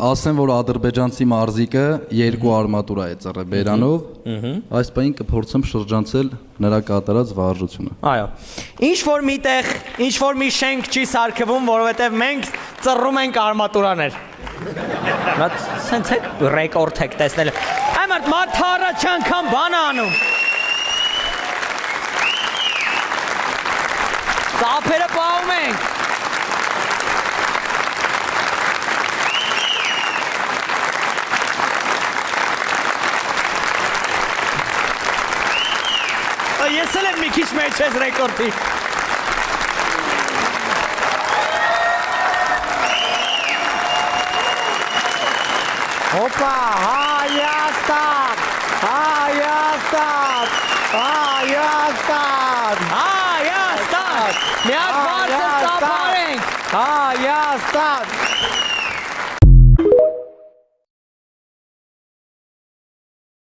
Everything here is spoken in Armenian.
Ասեմ, որ ադրբեջանցի մարզիկը 2 արմատուրա է ծռել բերանով, այս պահին կփորձեմ շրջանցել նրա կատարած վարժությունը։ Այո։ Ինչ որ միտեղ, ինչ որ մի շենք չի սարքվում, որովհետև մենք ծռում ենք արմատուրաներ։ Մատ սենց եք ռեկորդ եք տեսնել։ Այմարդ մարդը առաջ անգամ բան է անում։ Ծափերը պահում ենք։ Ես էլ եմ մի քիչ մեջ ես ռեկորդի։ Հոպա, Հայաստան, Հայաստան, Հայաստան, Հայաստան, միակ բարձր ծափարենք, Հայաստան։